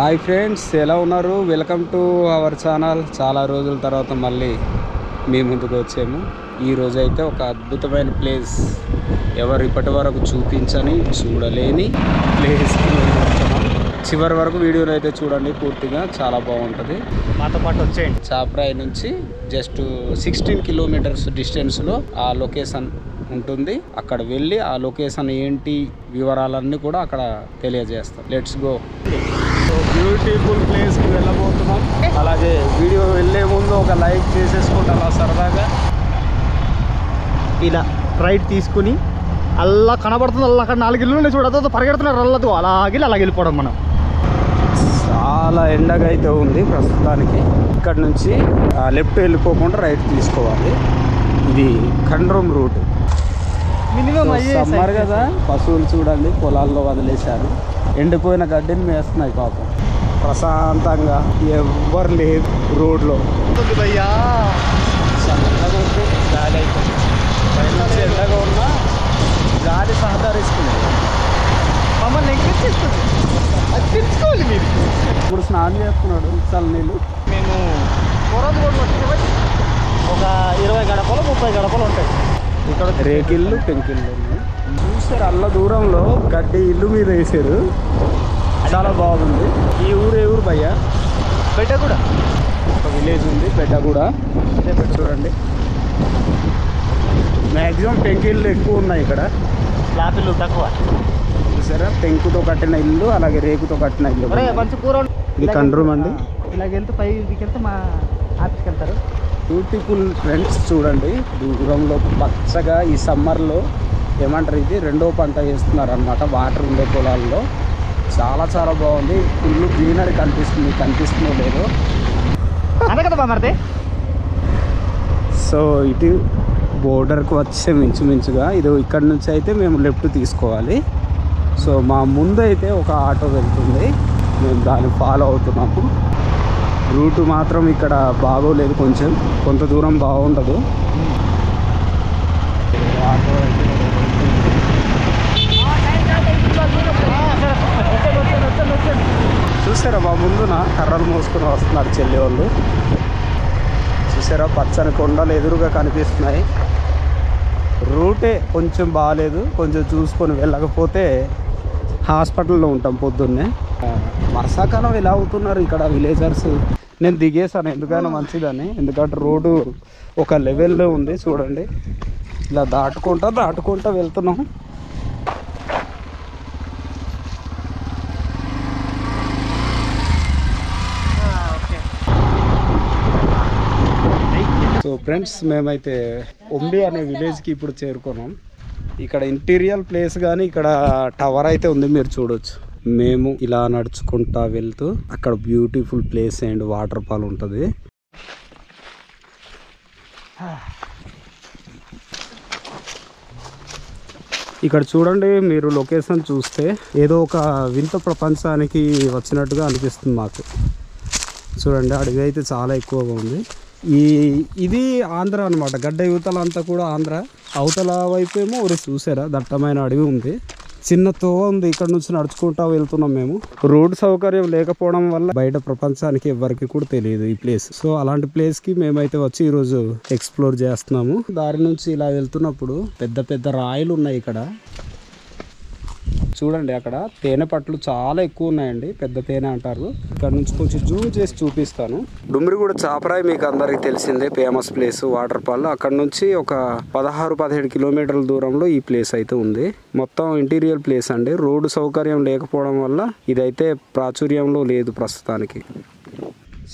Hi friends, ఎలా ఉన్నారు? Welcome to our channel. చాలా రోజుల తర్వాత మళ్ళీ మీ ముందుకు వచ్చాము. ఈరోజు అయితే ఒక అద్భుతమైన ప్లేస్, ఎవరు ఇప్పటి వరకు చూపించని చూడలేని ప్లేస్కి చివరి వరకు వీడియోలో అయితే చూడండి. పూర్తిగా చాలా బాగుంటుంది. మాతో పాటు వచ్చేయండి. చాప్రాయి నుంచి జస్ట్ 16 కిలోమీటర్స్ డిస్టెన్స్లో ఆ లొకేషన్ ఉంటుంది. అక్కడ వెళ్ళి ఆ లొకేషన్ ఏంటి వివరాలన్నీ కూడా అక్కడ తెలియజేస్తాం. Let's go. సో బ్యూటిఫుల్ ప్లేస్కి వెళ్ళబోతున్నాం. అలాగే వీడియో వెళ్ళే ముందు ఒక లైక్ చేసేసుకుంటే అలా సరదాగా ఇలా రైట్ తీసుకుని అలా కనబడుతుంది. అలా అక్కడ 4 ఇల్లు ఉన్నాయి చూడదు, పరిగెడుతున్నారు అల్లదు. అలాగే వెళ్ళిపోవడం. మనం చాలా ఎండగా అయితే ఉంది ప్రస్తుతానికి. ఇక్కడ నుంచి లెఫ్ట్ వెళ్ళిపోకుండా రైట్ తీసుకోవాలి. ఇది ఖండ్రూమ్ రూట్. మినిమం సమ్మర్ కదా, పశువులు చూడండి పొలాల్లో వదిలేశారు. ఎండిపోయిన గడ్డిని మేస్తున్నాయి పాపం. ప్రశాంతంగా ఎవ్వరు లేదు రోడ్లో. భయ్యా చల్లగా ఉంది, గాలి అయితే పైనుంచి ఎండగా ఉన్నా గాలి సహకరిస్తుంది. మమ్మల్ని ఎక్కించేస్తుంది. అది తెలుసుకోవాలి మీరు. ఇప్పుడు స్నానం చేస్తున్నాడు చల్ల నీళ్ళు. మేము ఒక 20 గడపలు 30 గడపలు ఉంటాయి ఇక్కడ. రేకిళ్ళు పెంకిళ్ళు ఉన్నాయి. చూసారు అల్ల దూరంలో గడ్డి ఇల్లు మీద వేసారు. చాలా బాగుంది. ఈ ఊరు ఏ ఊరు భయ్యా? పెట్టగూడ. ఒక విలేజ్ ఉంది పెట్టగూడ. చూడండి, మ్యాక్సిమం పెంకిళ్ళు ఎక్కువ ఉన్నాయి ఇక్కడ. స్లాబ్ ఇల్లు తక్కువ. చూసారా, పెంకుతో కట్టిన ఇల్లు, అలాగే రేకుతో కట్టిన ఇల్లు. మంచి కూర. ఇది ఖండ్రూమ్ అండి. ఇలాగ వెళ్తే పైకి వెళ్తే మా ఆఫీస్కి వెళ్తారు. బ్యూటిఫుల్ ఫ్రెండ్స్, చూడండి దూరంలో పచ్చగా. ఈ సమ్మర్లో ఏమంటారు, ఇది రెండో పంట వేస్తున్నారు అనమాట వాటర్ ఉండే పొలాల్లో. చాలా చాలా బాగుంది. ఫుల్ గ్రీనరీ కనిపిస్తుందో లేదో. అదే కదా బామర్ది. సో ఇటు బోర్డర్కి వచ్చే మించుమించుగా ఇది. ఇక్కడ నుంచి అయితే మేము లెఫ్ట్ తీసుకోవాలి. సో మా ముందు అయితే ఒక ఆటో వెళ్తుంది, మేము దాన్ని ఫాలో అవుతున్నాము. రూటు మాత్రం ఇక్కడ బాగోలేదు, కొంత దూరం బాగుండదు. ఆటో అయితే చూసారా, మా ముందున కర్రలు మోసుకొని వస్తున్నారు చెల్లి వాళ్ళు. చూసారా, పచ్చని కొండలు ఎదురుగా కనిపిస్తున్నాయి. రూటే కొంచెం బాగాలేదు, కొంచెం చూసుకొని వెళ్ళకపోతే హాస్పిటల్లో ఉంటాం పొద్దున్నే. వర్షాకాలం ఎలా అవుతున్నారు ఇక్కడ విలేజర్స్. నేను దిగేసాను ఎందుకైనా మంచిదని, ఎందుకంటే రోడ్డు ఒక లెవెల్లో ఉంది. చూడండి, ఇలా దాటుకుంటా వెళ్తున్నాం. సో ఫ్రెండ్స్, మేమైతే ఒంబి అనే విలేజ్కి ఇప్పుడు చేరుకున్నాం. ఇక్కడ ఇంటీరియర్ ప్లేస్ కానీ ఇక్కడ టవర్ అయితే ఉంది, మీరు చూడొచ్చు. మేము ఇలా నడుచుకుంటా వెళ్తూ అక్కడ beautiful place and water fall ఉంటుంది. ఇక్కడ చూడండి, మీరు లొకేషన్ చూస్తే ఏదో ఒక వింత ప్రపంచానికి వచ్చినట్టుగా అనిపిస్తుంది మాకు. చూడండి, అడవి అయితే చాలా ఎక్కువగా ఉంది. ఇది ఆంధ్ర అనమాట. గడ్డ యువతల అంతా కూడా ఆంధ్ర, అవతల వైపు ఏమో ఒరిస్సా. చూసారా, దట్టమైన అడవి ఉంది. చిన్న తోవ ఉంది, ఇక్కడ నుంచి నడుచుకుంటా వెళ్తున్నాం మేము. రోడ్ సౌకర్యం లేకపోవడం వల్ల బయట ప్రపంచానికి ఎవరికి కూడా తెలియదు ఈ ప్లేస్. సో అలాంటి ప్లేస్ కి మేమైతే వచ్చి ఈరోజు ఎక్స్ప్లోర్ చేస్తున్నాము. దారి నుంచి ఇలా వెళ్తున్నప్పుడు పెద్ద పెద్ద రాయిలు ఉన్నాయి ఇక్కడ. చూడండి, అక్కడ తేనె పట్లు చాలా ఎక్కువ ఉన్నాయండి. పెద్ద తేనె అంటారు. ఇక్కడ నుంచి కొంచెం జూమ్ చేసి చూపిస్తాను. డుమ్రిగూడ చాపరాయి మీకు అందరికి తెలిసిందే, ఫేమస్ ప్లేస్, వాటర్ ఫాల్. అక్కడ నుంచి ఒక 16-17 కిలోమీటర్ల దూరంలో ఈ ప్లేస్ అయితే ఉంది. మొత్తం ఇంటీరియర్ ప్లేస్ అండి. రోడ్డు సౌకర్యం లేకపోవడం వల్ల ఇదైతే ప్రాచుర్యంలో లేదు ప్రస్తుతానికి.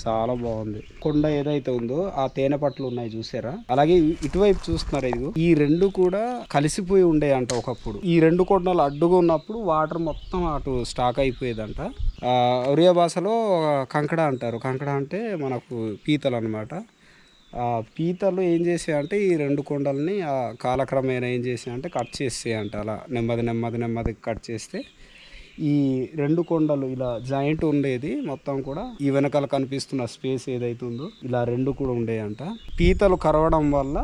చాలా బాగుంది. కొండ ఏదైతే ఉందో ఆ తేనె పట్లు ఉన్నాయి చూసారా. అలాగే ఇటువైపు చూస్తున్నారు, ఇది ఈ రెండు కూడా కలిసిపోయి ఉండే అంట ఒకప్పుడు. ఈ రెండు కొండలు అడ్డుగా ఉన్నప్పుడు వాటర్ మొత్తం అటు స్టాక్ అయిపోయేదంట. ఒరియా భాషలో కంకడ అంటారు. కంకడ అంటే మనకు పీతలు అనమాట. పీతలు ఏం చేసాయంటే ఈ రెండు కొండల్ని కాలక్రమేణా ఏం చేసాయంటే కట్ చేసేయంట. అలా నెమ్మది కట్ చేస్తే ఈ రెండు కొండలు ఇలా జాయింట్ ఉండేది మొత్తం కూడా. ఈ వెనకాల కనిపిస్తున్న స్పేస్ ఏదైతే ఉందో ఇలా రెండు కూడా ఉండేయంట. పీతలు కరవడం వల్ల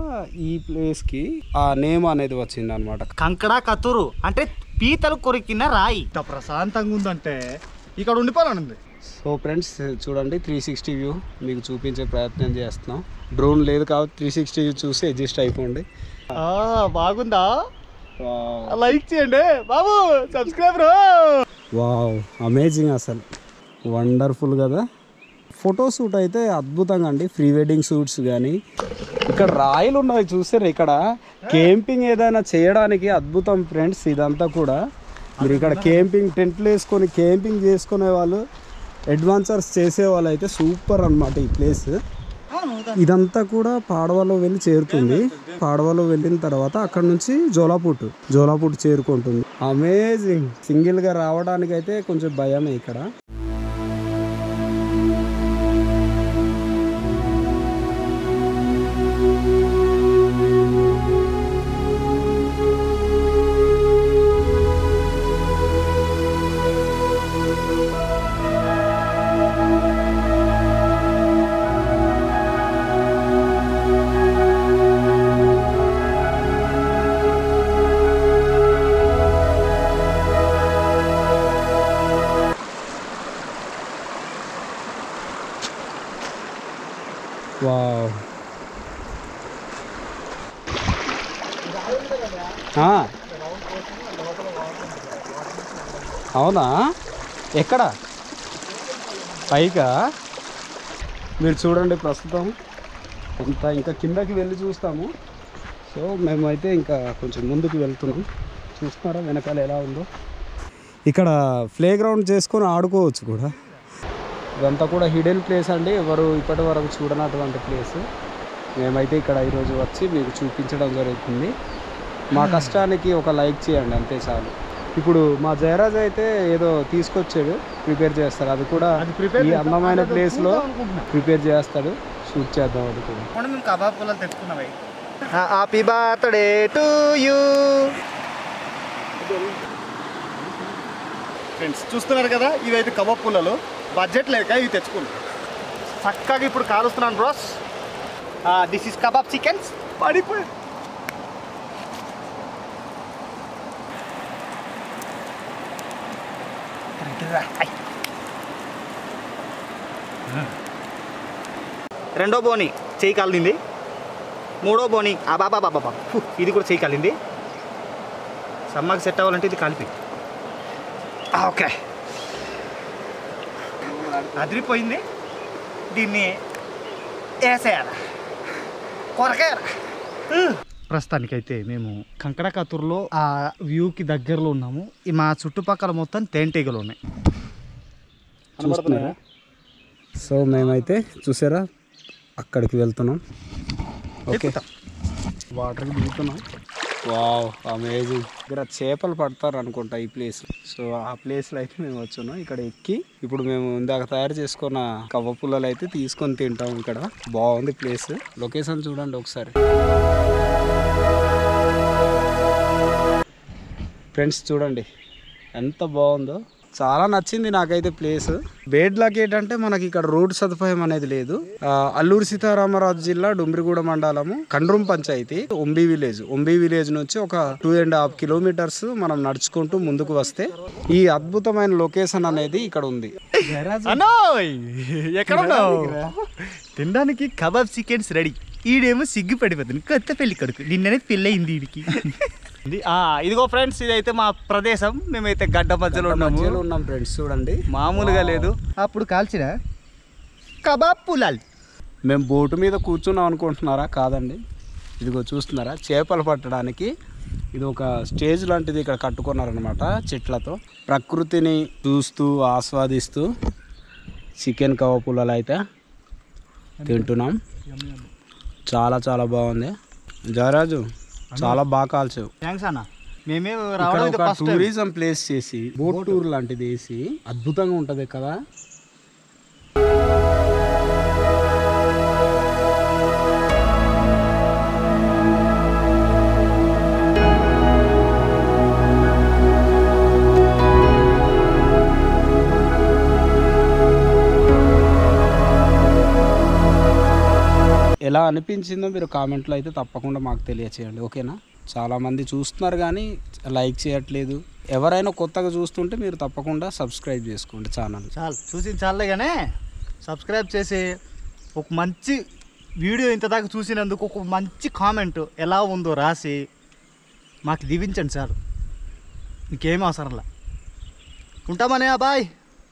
ఈ ప్లేస్ కి ఆ నేమ్ అనేది వచ్చింది అనమాట. కంకడా కతురు అంటే పీతలు కొరికిన రాయి. ప్రశాంతంగా ఉందంటే ఇక్కడ ఉండిపోవాలని ఉంది. సో ఫ్రెండ్స్ చూడండి 360 వ్యూ మీకు చూపించే ప్రయత్నం చేస్తున్నాం. డ్రోన్ లేదు కాబట్టి 360 వ్యూ చూసి అడ్జస్ట్ అయిపోండి. బాగుందా? లైక్ చేయండి బాబు, సబ్స్క్రైబర్. వావ్, అమేజింగ్, అసలు వండర్ఫుల్ కదా. ఫోటో షూట్ అయితే అద్భుతంగా అండి. ప్రీ వెడ్డింగ్ షూట్స్ కానీ ఇక్కడ రాయలు ఉన్నాయి చూసారు. ఇక్కడ క్యాంపింగ్ ఏదైనా చేయడానికి అద్భుతం ఫ్రెండ్స్. ఇదంతా కూడా మీరు ఇక్కడ క్యాంపింగ్ టెంట్లు వేసుకొని క్యాంపింగ్ చేసుకునే వాళ్ళు, అడ్వెంచర్స్ చేసే వాళ్ళు అయితే సూపర్ అన్నమాట ఈ ప్లేస్. ఇదంతా కూడా పాడవలో వెళ్ళి చేరుతుంది. పాడవలో వెళ్ళిన తర్వాత అక్కడ నుంచి జోలాపుట్ చేరుకుంటుంది. అమేజింగ్. సింగిల్గా రావడానికి అయితే కొంచెం భయమే ఇక్కడ. వావ్, అవునా? ఎక్కడ? పైకా? మీరు చూడండి ప్రస్తుతం ఇంకా కిందకి వెళ్ళి చూస్తాము. సో మేమైతే ఇంకా కొంచెం ముందుకు వెళ్తున్నాం. చూస్తున్నారా వెనకాల ఎలా ఉందో. ఇక్కడ ప్లే గ్రౌండ్ చేసుకొని ఆడుకోవచ్చు కూడా. ఇదంతా కూడా హిడెన్ ప్లేస్ అండి, ఎవరు ఇప్పటి వరకు చూడనటువంటి ప్లేస్. మేమైతే ఇక్కడ ఈరోజు వచ్చి మీకు చూపించడం జరుగుతుంది. మా కష్టానికి ఒక లైక్ చేయండి, అంతే చాలు. ఇప్పుడు మా జయరాజ్ అయితే ఏదో తీసుకొచ్చాడు, ప్రిపేర్ చేస్తాడు. అది కూడా ఈ అందమైన ప్లేస్లో ప్రిపేర్ చేస్తాడు. షూట్ చేద్దాం. అది కూడా మేము కబాబ్ పుల్లలు తెచ్చుకున్నాం. Happy birthday to you friends. చూస్తున్నారు కదా, ఇవైతే కబాబ్ పుల్లలు. బడ్జెట్ లేక ఇవి తెచ్చుకున్నాం. చక్కగా ఇప్పుడు కాలుస్తున్నాను bros. This is kebab chickens. పడిపోయి రెండో బోని చేయి కాలింది. మూడో బోని బాబా ఇది కూడా చేయి కాలింది. సమ్మకి సెట్ అవ్వాలంటే ఇది కలిపి. ఓకే, అదిరిపోయింది. దీన్ని వేసేయాలి, కొరకేయాలి. ప్రస్తుతానికైతే మేము కంకడకతూరులో ఆ వ్యూకి దగ్గరలో ఉన్నాము. మా చుట్టుపక్కల మొత్తం తేనెటీగలు ఉన్నాయి. చూస్తున్నారా? సో మేమైతే చూసారా అక్కడికి వెళ్తున్నాం. ఓకే, వాటర్కి దిగుతున్నాం. Wow, amazing. ఇక్కడ చేపలు పడతారు అనుకుంటా ఈ ప్లేస్. సో ఆ ప్లేస్లో అయితే మేము వచ్చున్నాం. ఇక్కడ ఎక్కి ఇప్పుడు మేము ఇందాక తయారు చేసుకున్న కవ్వ పుల్లలు అయితే తీసుకొని తింటాం. ఇక్కడ బాగుంది ప్లేస్. లొకేషన్ చూడండి ఒకసారి ఫ్రెండ్స్. చూడండి ఎంత బాగుందో. చాలా నచ్చింది నాకైతే ప్లేస్. బేడ్ లక్ ఏంటంటే మనకి ఇక్కడ రోడ్ సదుపాయం అనేది లేదు. అల్లూరు సీతారామరాజు జిల్లా డుమ్రిగూడ మండలము కండ్రుం పంచాయతీ ఒంబి విలేజ్ నుంచి ఒక 2.5 కిలోమీటర్స్ మనం నడుచుకుంటూ ముందుకు వస్తే ఈ అద్భుతమైన లొకేషన్ అనేది ఇక్కడ ఉంది. ఎక్కడ తినడానికి కబాబ్ చికెన్స్ రెడీ. ఈడేమో సిగ్గు పడిపోతుంది, కొత్త పెళ్లి కొడుకు. నిన్ననే పెళ్ళి అయింది వీడికి. ఇదిగో ఫ్రెండ్స్, ఇదైతే మా ప్రదేశం. మేమైతే గడ్డ మధ్యలో ఉన్నాం ఫ్రెండ్స్. చూడండి మామూలుగా లేదు. అప్పుడు కాల్చిన కబాబ్ పులాల్. మేము బోటు మీద కూర్చున్నాం అనుకుంటున్నారా? కాదండి, ఇదిగో చూస్తున్నారా, చేపలు పట్టడానికి ఇది ఒక స్టేజ్ లాంటిది ఇక్కడ కట్టుకున్నారనమాట చెట్లతో. ప్రకృతిని చూస్తూ ఆస్వాదిస్తూ చికెన్ కవ్వ పుల్లలు అయితే తింటున్నాం. చాలా చాలా బాగుంది. జయరాజు చాలా బాగా కాల్చావు. థ్యాంక్స్ అన్న. మేమే ఒక టూరిజం ప్లేస్ చేసి బోట్ టూర్ లాంటిది వేసి అద్భుతంగా ఉంటది కదా. ఎలా అనిపించిందో మీరు కామెంట్లో అయితే తప్పకుండా మాకు తెలియచేయండి. ఓకేనా? చాలామంది చూస్తున్నారు కానీ లైక్ చేయట్లేదు. ఎవరైనా కొత్తగా చూస్తుంటే మీరు తప్పకుండా సబ్స్క్రైబ్ చేసుకోండి ఛానల్. చూసింది చాలే కానీ సబ్స్క్రైబ్ చేసి ఒక మంచి వీడియో ఇంత దాకా చూసినందుకు ఒక మంచి కామెంట్ ఎలా ఉందో రాసి మాకు దీవించండి చాలు. ఇంకేం అవసరంలా. ఉంటామనే బాయ్.